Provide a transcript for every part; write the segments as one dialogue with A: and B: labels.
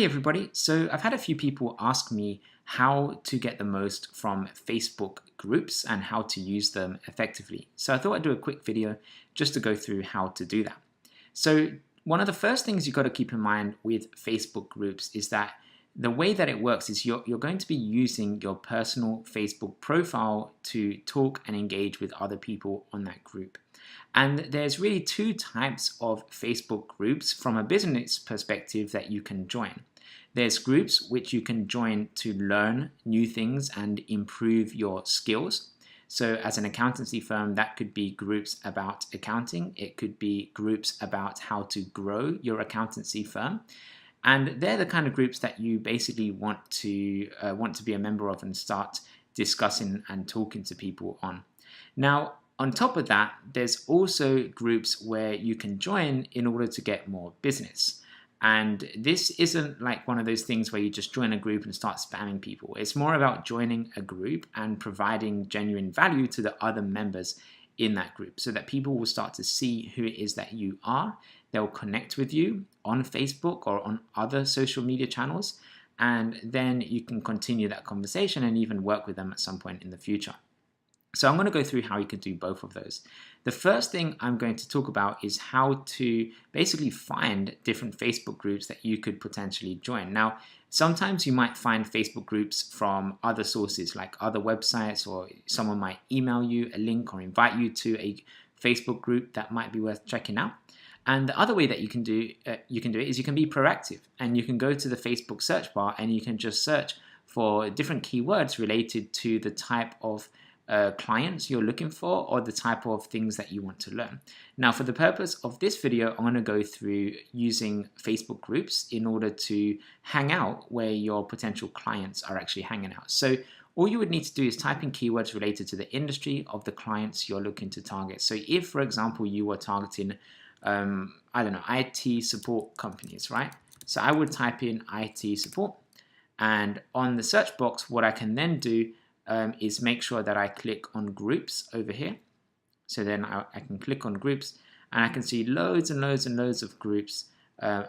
A: Hey everybody, so I've had a few people ask me how to get the most from Facebook groups and how to use them effectively. So I thought I'd do a quick video just to go through how to do that. So one of the first things you've got to keep in mind with Facebook groups is that the way that it works is you're going to be using your personal Facebook profile to talk and engage with other people on that group. And there's really two types of Facebook groups from a business perspective that you can join. There's groups which you can join to learn new things and improve your skills. So as an accountancy firm, that could be groups about accounting. It could be groups about how to grow your accountancy firm. And they're the kind of groups that you basically want to be a member of and start discussing and talking to people on. Now, on top of that, there's also groups where you can join in order to get more business. And this isn't like one of those things where you just join a group and start spamming people. It's more about joining a group and providing genuine value to the other members in that group so that people will start to see who it is that you are. They'll connect with you on Facebook or on other social media channels, and then you can continue that conversation and even work with them at some point in the future. So I'm going to go through how you could do both of those. The first thing I'm going to talk about is how to basically find different Facebook groups that you could potentially join. Now, sometimes you might find Facebook groups from other sources like other websites, or someone might email you a link or invite you to a Facebook group that might be worth checking out. And the other way that you can do it is you can be proactive, and you can go to the Facebook search bar and you can just search for different keywords related to the type of clients you're looking for or the type of things that you want to learn. Now, for the purpose of this video, I'm going to go through using Facebook groups in order to hang out where your potential clients are actually hanging out. So all you would need to do is type in keywords related to the industry of the clients you're looking to target. So if, for example, you were targeting, IT support companies, right? So I would type in IT support, and on the search box, what I can then do is make sure that I click on groups over here. So then I can click on groups, and I can see loads and loads and loads of groups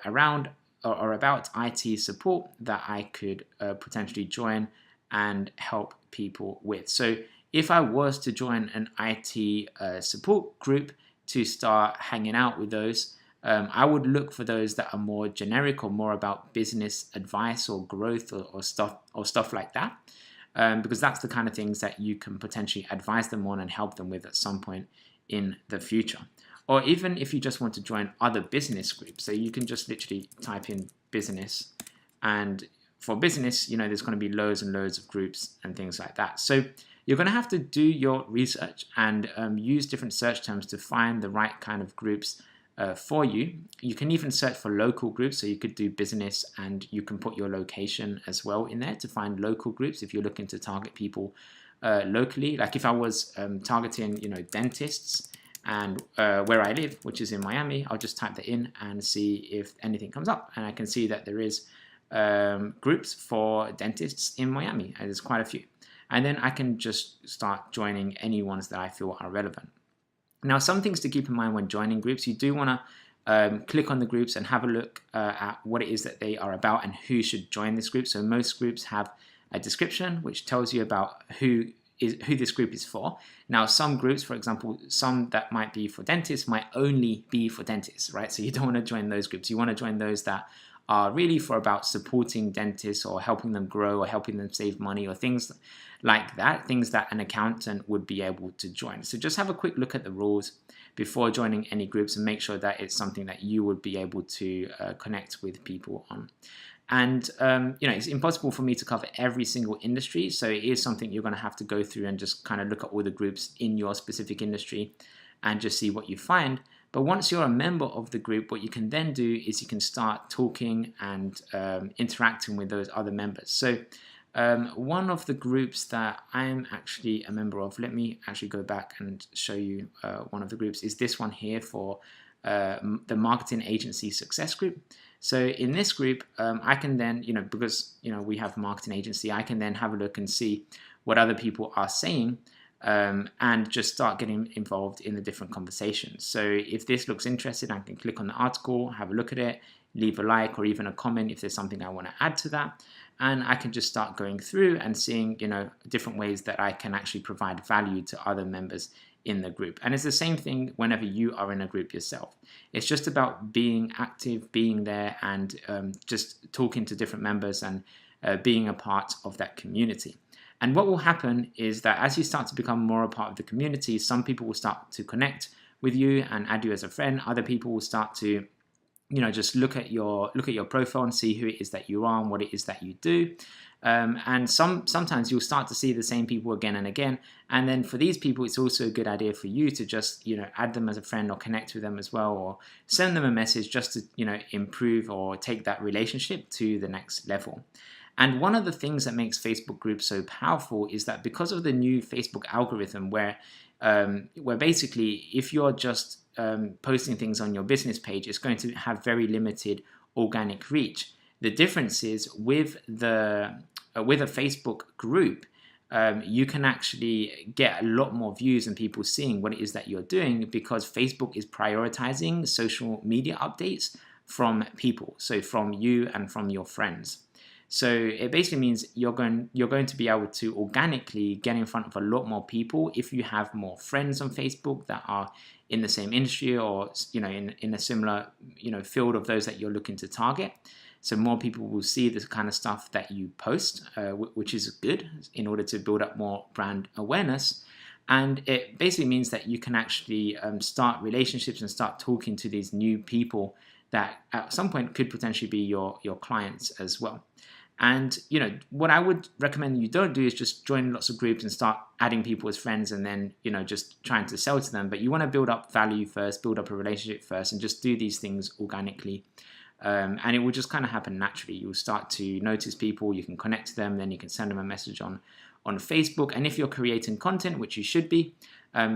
A: around or about IT support that I could potentially join and help people with. So if I was to join an IT support group to start hanging out with those, I would look for those that are more generic or more about business advice or growth or stuff like that. Because that's the kind of things that you can potentially advise them on and help them with at some point in the future. Or even if you just want to join other business groups, so you can just literally type in business, and for business, there's going to be loads and loads of groups and things like that. So you're going to have to do your research and use different search terms to find the right kind of groups for you. You can even search for local groups, so you could do business and you can put your location as well in there to find local groups if you're looking to target people locally. Like if I was targeting dentists and where I live, which is in Miami, I'll just type that in and see if anything comes up, and I can see that there is groups for dentists in Miami, and there's quite a few, and then I can just start joining any ones that I feel are relevant. Now, some things to keep in mind when joining groups: you do want to click on the groups and have a look at what it is that they are about and who should join this group. So most groups have a description which tells you about who this group is for. Now, some groups, for example, some that might be for dentists might only be for dentists, right? So you don't want to join those groups. You want to join those that are really for about supporting dentists or helping them grow or helping them save money or things like that, things that an accountant would be able to join. So just have a quick look at the rules before joining any groups and make sure that it's something that you would be able to connect with people on. And it's impossible for me to cover every single industry, so it is something you're going to have to go through and just kind of look at all the groups in your specific industry and just see what you find. But once you're a member of the group, what you can then do is you can start talking and interacting with those other members. So one of the groups that I'm actually a member of, let me actually go back and show you one of the groups, is this one here for the Marketing Agency Success Group. So in this group, I can then, because we have a marketing agency, I can then have a look and see what other people are saying and just start getting involved in the different conversations. So if this looks interesting, I can click on the article, have a look at it, leave a like or even a comment if there's something I want to add to that. And I can just start going through and seeing, different ways that I can actually provide value to other members in the group. And it's the same thing whenever you are in a group yourself. It's just about being active, being there, and just talking to different members and being a part of that community. And what will happen is that as you start to become more a part of the community, some people will start to connect with you and add you as a friend. Other people will start to just look at your profile and see who it is that you are and what it is that you do. And sometimes you'll start to see the same people again and again. And then for these people, it's also a good idea for you to just add them as a friend or connect with them as well, or send them a message just to improve or take that relationship to the next level. And one of the things that makes Facebook groups so powerful is that because of the new Facebook algorithm, where basically if you're just posting things on your business page, it's going to have very limited organic reach. The difference is with a Facebook group, you can actually get a lot more views and people seeing what it is that you're doing, because Facebook is prioritizing social media updates from people, so from you and from your friends. So it basically means you're going to be able to organically get in front of a lot more people if you have more friends on Facebook that are in the same industry or in a similar field of those that you're looking to target. So more people will see the kind of stuff that you post, which is good in order to build up more brand awareness. And it basically means that you can actually start relationships and start talking to these new people that at some point could potentially be your clients as well. And what I would recommend you don't do is just join lots of groups and start adding people as friends and then just trying to sell to them. But you want to build up value first, build up a relationship first, and just do these things organically. And it will just kind of happen naturally. You'll start to notice people, you can connect to them, then you can send them a message on Facebook. And if you're creating content, which you should be,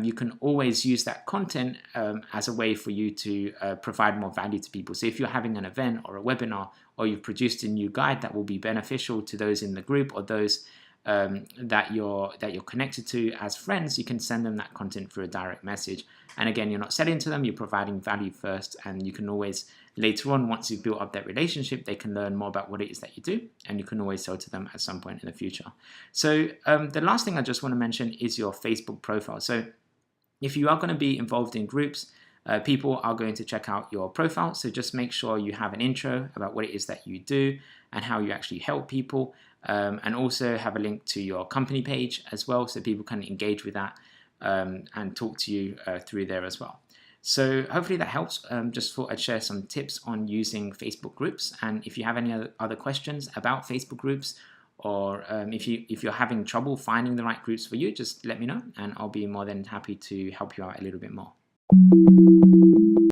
A: you can always use that content as a way for you to provide more value to people. So if you're having an event or a webinar, or you've produced a new guide that will be beneficial to those in the group or those that you're connected to as friends, you can send them that content through a direct message. And again, you're not selling to them, you're providing value first, and you can always later on, once you've built up that relationship, they can learn more about what it is that you do, and you can always sell to them at some point in the future. So the last thing I just want to mention is your Facebook profile. So if you are going to be involved in groups, people are going to check out your profile. So just make sure you have an intro about what it is that you do and how you actually help people, and also have a link to your company page as well, so people can engage with that and talk to you through there as well. So hopefully that helps. Just thought I'd share some tips on using Facebook groups. And if you have any other questions about Facebook groups, or if you're having trouble finding the right groups for you, just let me know, and I'll be more than happy to help you out a little bit more.